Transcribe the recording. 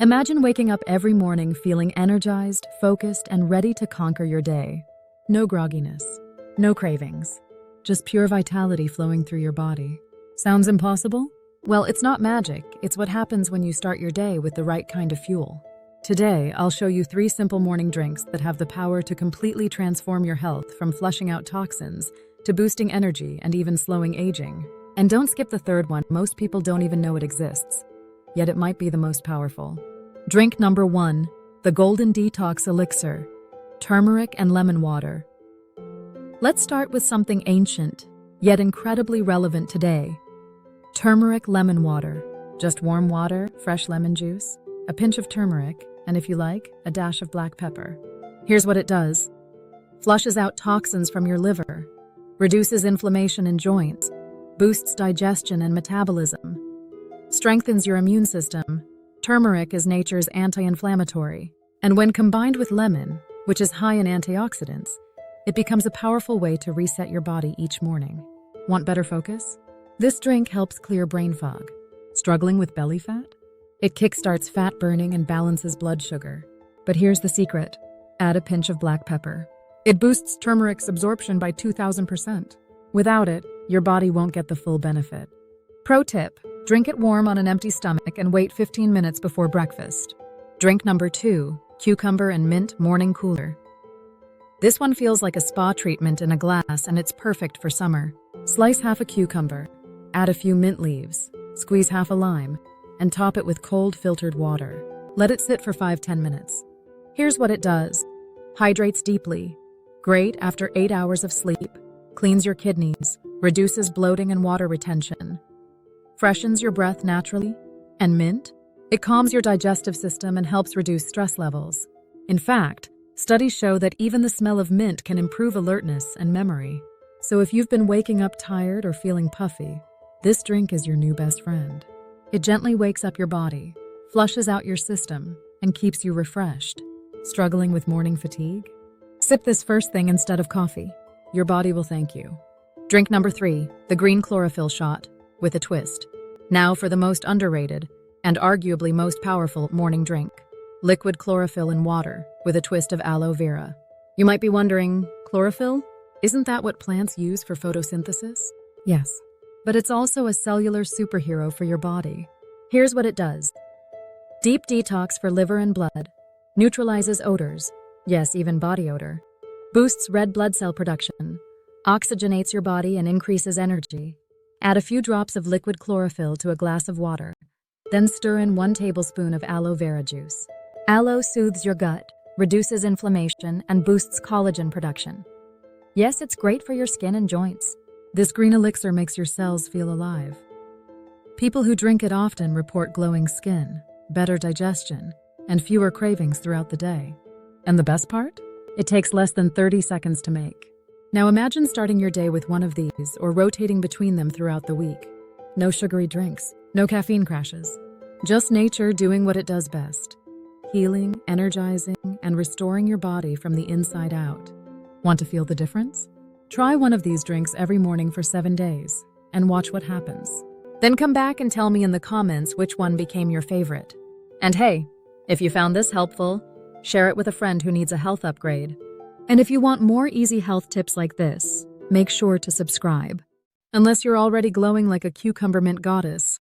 Imagine waking up every morning feeling energized, focused, and ready to conquer your day. No grogginess, no cravings, just pure vitality flowing through your body. Sounds impossible? Well, it's not magic, it's what happens when you start your day with the right kind of fuel. Today, I'll show you 3 simple morning drinks that have the power to completely transform your health, from flushing out toxins to boosting energy and even slowing aging. And don't skip the third one. Most people don't even know it exists, yet it might be the most powerful. Drink number 1, the Golden Detox Elixir, turmeric and lemon water. Let's start with something ancient, yet incredibly relevant today. Turmeric lemon water. Just warm water, fresh lemon juice, a pinch of turmeric, and if you like, a dash of black pepper. Here's what it does. Flushes out toxins from your liver, reduces inflammation in joints, boosts digestion and metabolism, strengthens your immune system. Turmeric is nature's anti-inflammatory, and when combined with lemon, which is high in antioxidants, it becomes a powerful way to reset your body each morning. Want better focus? This drink helps clear brain fog. Struggling with belly fat? It kickstarts fat burning and balances blood sugar. But here's the secret. Add a pinch of black pepper. It boosts turmeric's absorption by 2,000%. Without it, your body won't get the full benefit. Pro tip, drink it warm on an empty stomach and wait 15 minutes before breakfast. Drink number 2, cucumber and mint morning cooler. This one feels like a spa treatment in a glass, and it's perfect for summer. Slice half a cucumber, add a few mint leaves, squeeze half a lime, and top it with cold filtered water. Let it sit for 5-10 minutes. Here's what it does. Hydrates deeply. Great after 8 hours of sleep. Cleans your kidneys. Reduces bloating and water retention. Freshens your breath naturally. And mint? It calms your digestive system and helps reduce stress levels. In fact, studies show that even the smell of mint can improve alertness and memory. So if you've been waking up tired or feeling puffy, this drink is your new best friend. It gently wakes up your body, flushes out your system, and keeps you refreshed. Struggling with morning fatigue? Sip this first thing instead of coffee. Your body will thank you. Drink number 3, the green chlorophyll shot, with a twist. Now for the most underrated, and arguably most powerful morning drink. Liquid chlorophyll in water, with a twist of aloe vera. You might be wondering, chlorophyll? Isn't that what plants use for photosynthesis? Yes. But it's also a cellular superhero for your body. Here's what it does. Deep detox for liver and blood. Neutralizes odors. Yes, even body odor. Boosts red blood cell production. Oxygenates your body and increases energy. Add a few drops of liquid chlorophyll to a glass of water. Then stir in 1 tablespoon of aloe vera juice. Aloe soothes your gut, reduces inflammation, and boosts collagen production. Yes, it's great for your skin and joints. This green elixir makes your cells feel alive. People who drink it often report glowing skin, better digestion, and fewer cravings throughout the day. And the best part? It takes less than 30 seconds to make. Now imagine starting your day with one of these or rotating between them throughout the week. No sugary drinks, no caffeine crashes. Just nature doing what it does best. Healing, energizing, and restoring your body from the inside out. Want to feel the difference? Try one of these drinks every morning for 7 days and watch what happens. Then come back and tell me in the comments which one became your favorite. And hey, if you found this helpful, share it with a friend who needs a health upgrade. And if you want more easy health tips like this, make sure to subscribe. Unless you're already glowing like a cucumber mint goddess.